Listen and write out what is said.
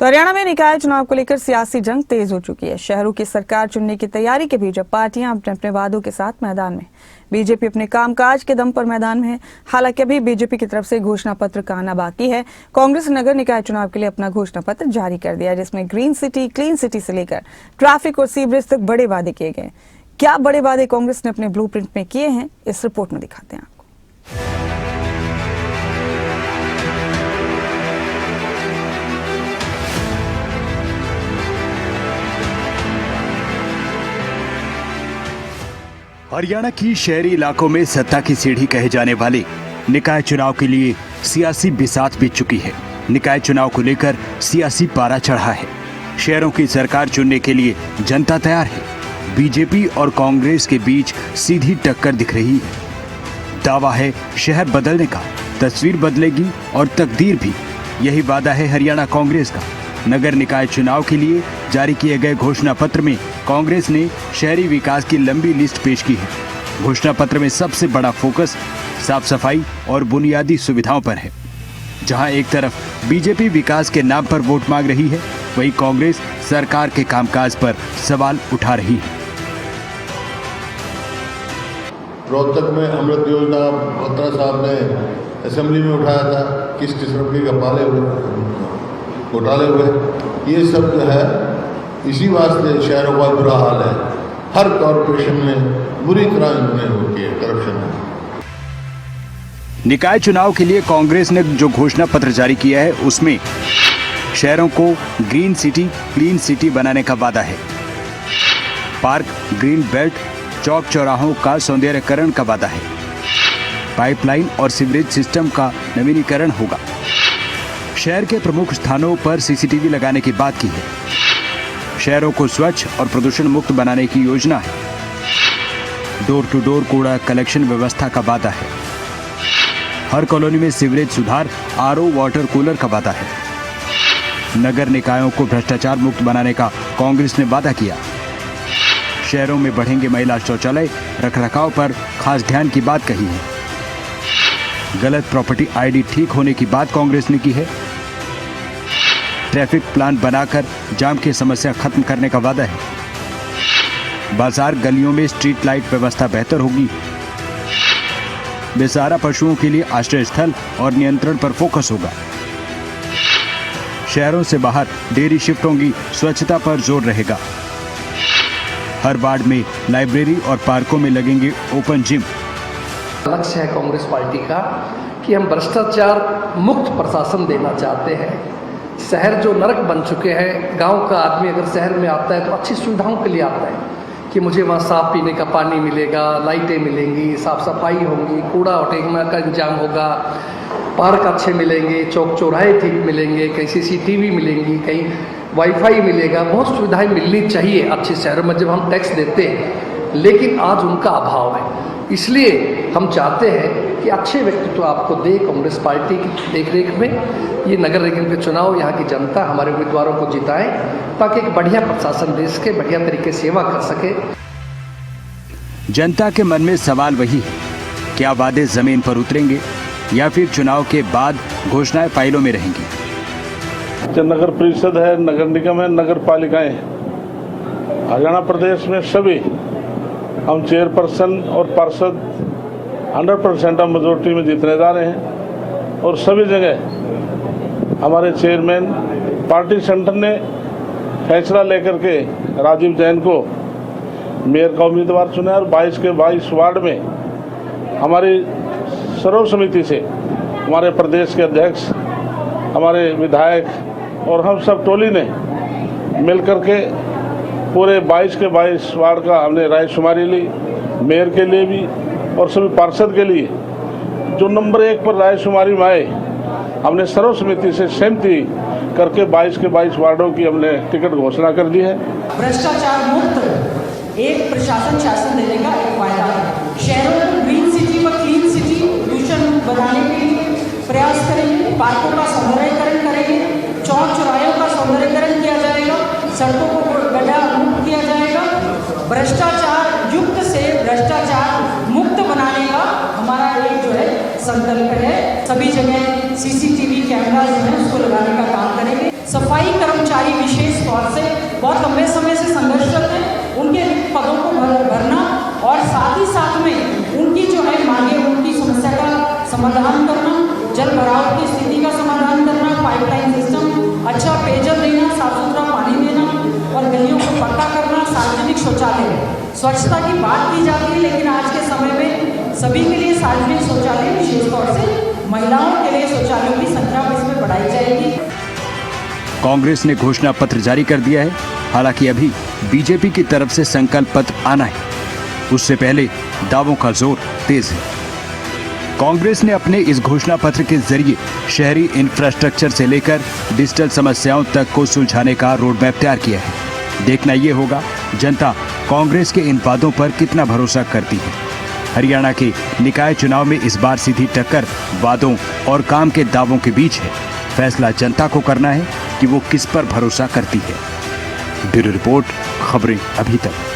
तो हरियाणा में निकाय चुनाव को लेकर सियासी जंग तेज हो चुकी है। शहरों की सरकार चुनने की तैयारी के बीच अब पार्टियां अपने अपने वादों के साथ मैदान में। बीजेपी अपने कामकाज के दम पर मैदान में है। हालांकि अभी बीजेपी की तरफ से घोषणा पत्र का आना बाकी है। कांग्रेस नगर निकाय चुनाव के लिए अपना घोषणा पत्र जारी कर दिया, जिसमें ग्रीन सिटी, क्लीन सिटी से लेकर ट्रैफिक और सीवरेज तक बड़े वादे किए गए। क्या बड़े वादे कांग्रेस ने अपने ब्लूप्रिंट में किए हैं, इस रिपोर्ट में दिखाते हैं आपको। हरियाणा की शहरी इलाकों में सत्ता की सीढ़ी कहे जाने वाले निकाय चुनाव के लिए सियासी बिसात बीत चुकी है। निकाय चुनाव को लेकर सियासी पारा चढ़ा है। शहरों की सरकार चुनने के लिए जनता तैयार है। बीजेपी और कांग्रेस के बीच सीधी टक्कर दिख रही है। दावा है शहर बदलने का, तस्वीर बदलेगी और तकदीर भी। यही वादा है हरियाणा कांग्रेस का। नगर निकाय चुनाव के लिए जारी किए गए घोषणा पत्र में कांग्रेस ने शहरी विकास की लंबी लिस्ट पेश की है। घोषणा पत्र में सबसे बड़ा फोकस साफ सफाई और बुनियादी सुविधाओं पर है। जहां एक तरफ बीजेपी विकास के नाम पर वोट मांग रही है, वहीं कांग्रेस सरकार के कामकाज पर सवाल उठा रही है। रोहतक में अमृत योजना बत्रा साहब ने असेंबली में उठाया था, किस रुपये का घोटाले हुए। ये सब जो है इसी वास्ते शहरों का बुरा हाल है। हर कॉरपोरेशन में बुरी तरह इन्होंने हो किया करप्शन है। निकाय चुनाव के लिए कांग्रेस ने जो घोषणा पत्र जारी किया है, उसमें शहरों को ग्रीन सिटी, क्लीन सिटी बनाने का वादा है। पार्क, ग्रीन बेल्ट, चौक चौराहों का सौंदर्यीकरण का वादा है। पाइपलाइन और सीवरेज सिस्टम का नवीनीकरण होगा। शहर के प्रमुख स्थानों पर सीसीटीवी लगाने की बात की है। शहरों को स्वच्छ और प्रदूषण मुक्त बनाने की योजना है। डोर टू डोर कूड़ा कलेक्शन व्यवस्था का वादा है। हर कॉलोनी में सीवरेज सुधार, आरओ वाटर कूलर का वादा है। नगर निकायों को भ्रष्टाचार मुक्त बनाने का कांग्रेस ने वादा किया। शहरों में बढ़ेंगे महिला शौचालय, रखरखाव पर खास ध्यान की बात कही है। गलत प्रॉपर्टी आईडी ठीक होने की बात कांग्रेस ने की है। ट्रैफिक प्लान बनाकर जाम की समस्या खत्म करने का वादा है। बाजार गलियों में स्ट्रीट लाइट व्यवस्था बेहतर होगी। बेसहारा पशुओं के लिए आश्रय स्थल और नियंत्रण पर फोकस होगा। शहरों से बाहर डेयरी शिफ्ट होंगी, स्वच्छता पर जोर रहेगा। हर वार्ड में लाइब्रेरी और पार्कों में लगेंगे ओपन जिम। लक्ष्य है कांग्रेस पार्टी का कि हम भ्रष्टाचार मुक्त प्रशासन देना चाहते हैं। शहर जो नरक बन चुके हैं, गांव का आदमी अगर शहर में आता है तो अच्छी सुविधाओं के लिए आता है कि मुझे वहाँ साफ पीने का पानी मिलेगा, लाइटें मिलेंगी, साफ सफाई होंगी, कूड़ा उठेने का इंतजाम होगा, पार्क अच्छे मिलेंगे, चौक चौराहे ठीक मिलेंगे, कहीं सीसीटीवी मिलेंगी, कहीं वाईफाई मिलेगा। बहुत सुविधाएं मिलनी चाहिए अच्छे शहरों में जब हम टैक्स देते हैं, लेकिन आज उनका अभाव है। इसलिए हम चाहते हैं कि अच्छे व्यक्तित्व आपको दे कांग्रेस पार्टी की देखरेख में ये नगर निगम के चुनाव, यहाँ की जनता हमारे उम्मीदवारों को जिताए ताकि एक बढ़िया प्रशासन देश के बढ़िया तरीके से सेवा कर सके। जनता के मन में सवाल वही है, क्या वादे जमीन पर उतरेंगे या फिर चुनाव के बाद घोषणाएं फाइलों में रहेंगी। जो नगर परिषद है, नगर निगम है, नगर पालिकाएं, हरियाणा प्रदेश में सभी हम चेयरपर्सन और पार्षद 100% ऑफ मेजोरिटी में जीतने जा रहे हैं। और सभी जगह हमारे चेयरमैन पार्टी सेंटर ने फैसला लेकर के राजीव जैन को मेयर का उम्मीदवार चुना और 22 के 22 वार्ड में हमारी सर्व समिति से हमारे प्रदेश के अध्यक्ष, हमारे विधायक और हम सब टोली ने मिलकर के पूरे 22 के 22 वार्ड का हमने रायशुमारी ली। मेयर के लिए भी और सभी पार्षद के लिए जो नंबर 1 पर रायशुमारी में आए, हमने सर्व समिति से सहमति करके 22 के 22 वार्डों की हमने टिकट घोषणा कर दी है। भ्रष्टाचार मुक्त एक प्रशासन शासन देने का एक वायदा है। शहरों को ग्रीन सिटी व क्लीन सिटी प्रदूषण मुक्त बनाने के लिए प्रयास करेंगे। पार्कों का सौंदर्यीकरण करेंगे, चौक चौराहों का सौंदर्यीकरण किया जाएगा, सड़कों को गड्ढा मुक्त किया जाएगा। भ्रष्टाचार युक्त से भ्रष्टाचार मुक्त बनाने का हमारा एक जो है संकल्प है। सभी जगह सीसीटीवी कैमरा जो है उसको लगाने का काम करेंगे। सफाई कर्मचारी विशेष तौर से बहुत लंबे समय से संघर्षरत हैं, उनके पदों को भरना और साथ ही साथ में उनकी जो है मांगे, उनकी समस्या का समाधान करना, जल भराव की स्थिति का समाधान करना, पाइपलाइन सिस्टम, अच्छा पेयजल देना, साफ सुथरा पानी देना और गलियों को पक्का करना, सार्वजनिक शौचालय। स्वच्छता की बात की जाती है, लेकिन आज के समय में सभी के लिए सार्वजनिक शौचालय, विशेष तौर से महिलाओं के लिए शौचालयों की संख्या इसमें बढ़ाई जाएगी। कांग्रेस ने घोषणा पत्र जारी कर दिया है, हालांकि अभी बीजेपी की तरफ से संकल्प पत्र आना है, उससे पहले दावों का जोर तेज है। कांग्रेस ने अपने इस घोषणा पत्र के जरिए शहरी इंफ्रास्ट्रक्चर से लेकर डिजिटल समस्याओं तक को सुलझाने का रोड मैप तैयार किया है। देखना ये होगा जनता कांग्रेस के इन वादों पर कितना भरोसा करती है। हरियाणा के निकाय चुनाव में इस बार सीधी टक्कर वादों और काम के दावों के बीच है। फैसला जनता को करना है कि वो किस पर भरोसा करती है। ब्यूरो रिपोर्ट, खबरें अभी तक।